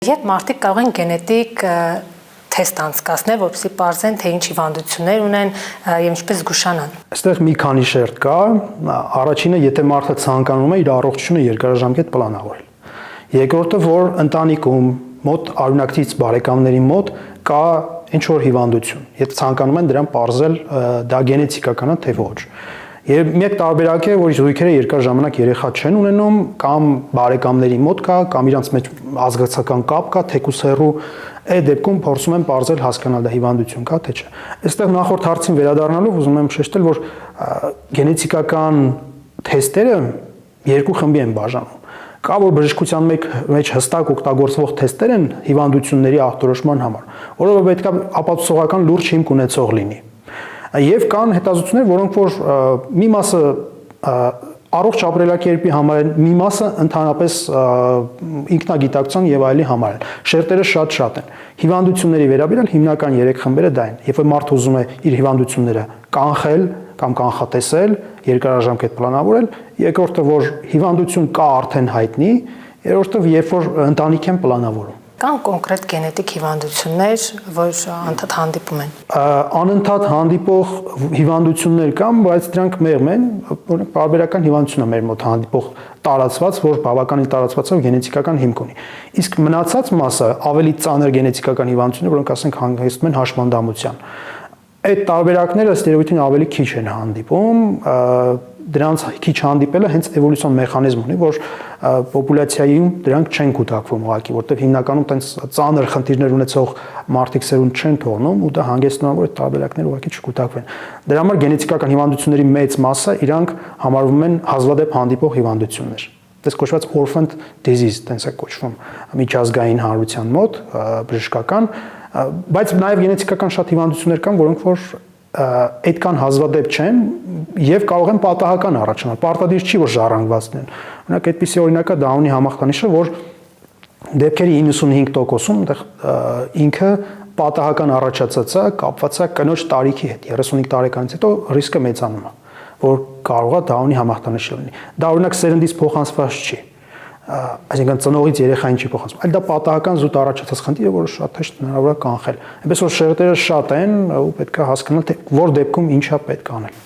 Երբ մարդիկ կարող են գենետիկ թեստ անցկացնել, որպեսզի պարզեն, թե ինչ հիվանդություններ ունեն եւ ինչպես զգուշանան։ Այստեղ մի քանի շերտ կա։ Առաջինը, եթե մարդը ցանկանում է իր առողջությունը երկարաժամկետ պլանավորել։ Երկրորդը, որ ընտանիքում մոտ արյունակցից բարեկամների մոտ կա ինչ որ հիվանդություն։ Եթե ցանկանում են դրան պարզել, դա գենետիկական է թե ոչ։ Եվ մեկ տարբերակ է, որ զույգերը երկար ժամանակ երեխա չեն ունենում, կամ բարեկամների մոտ կա, կամ իրանց մեջ ազգացական կապ կա, թեկուս հեռու, այդ դեպքում փորձում են պարզել հասկանալ դա հիվանդություն կա թե չէ։ Այստեղ նախորդ հարցին վերադառնալով ուզում եմ շեշտել, որ գենետիկական թեստերը երկու խմբի են բաժանում։ Կա որ բժշկության մեջ հստակ օգտագործվող թեստեր են հիվանդությունների ախտորոշման համար, որովհետև պետք է ապացուցողական լուրջ հիմք ունեցող լինի։ Եվ կան հետազոտություններ, որոնք որ մի մասը առողջ ապրելակերպի համար են, մի մասը ընդհանրապես ինքնագիտակցության եւ այլի համար են։ Շերտերը շատ են։ Հիվանդությունների վերաբերյալ հիմնական 3 խմբերը դա են։ Երբ որ մարդը ուզում է իր հիվանդությունները կանխել կամ կանխատեսել, երկարաժամկետ պլանավորել, երկրորդը որ հիվանդություն կա արդեն հայտնի, երրորդը երբ որ ընտանիք են պլանավորում։ Կան կոնկրետ գենետիկ հիվանդություններ, որ անդադ հանդիպում են։ Անընդհատ հանդիպող հիվանդություններ կան, բայց դրանք մեղմ են, օրինակ պարբերական հիվանդություն է մեր մոտ հանդիպող տարածված, որ բավականին տարածված է գենետիկական հիմք ունի։ Իսկ մնացած մասը ավելի ծանր գենետիկական հիվանդություններ, որոնք ասենք հանգեցնում են հաշմանդամության։ Այդ տարբերակները ստերոիդին ավելի քիչ են հանդիպում, դրանց քիչ հանդիպելը հենց էվոլյուցիոն մեխանիզմ ունի, որ պոպուլյացիայում դրանք չեն կուտակվում ուղղակի, որտեղ հիմնականում տենց ծանր խնդիրներ ունեցող մարդիկ սերունդ չեն թողնում ու դա հանգեցնում է որ այդ տարբերակները ուղղակի չկուտակվեն։ Դրա համար գենետիկական հիվանդությունների մեծ մասը իրանք համարվում են հազվադեպ հանդիպող հիվանդություններ։ Դες կոչված orphan disease, տենց է կոչվում միջազգային հանրության մոտ բժշկական, բայց նաև գենետիկական շատ հիվանդություններ կան, որոնք որ այդքան հազվադեպ չեն եւ կարող են պատահական առաջանալ։ Պարտադիր չի որ ժառանգվածն են։ Օրինակ այդպիսի օրինակը Դաունի համախտանիշը, որ դեպքերի 95%-ում ինքը պատահական առաջացած է, կապված է կնոջ տարիքի հետ։ 35 տարեկանից հետո ռիսկը մեծանում է, որ կարող է Դաունի համախտանիշ լինի։ Դա օրինակ սերնդից փոխանցված չի։ Այսինքն ծնողից երեխային չի փոխանցվում, այլ դա պատահական զուտ առաջացած խնդիր է, որը շատ հեշտ հնարավոր է կանխել։ Այնպես որ շերտերը շատ են ու պետք է հասկանալ թե որ դեպքում ինչա պետք անել։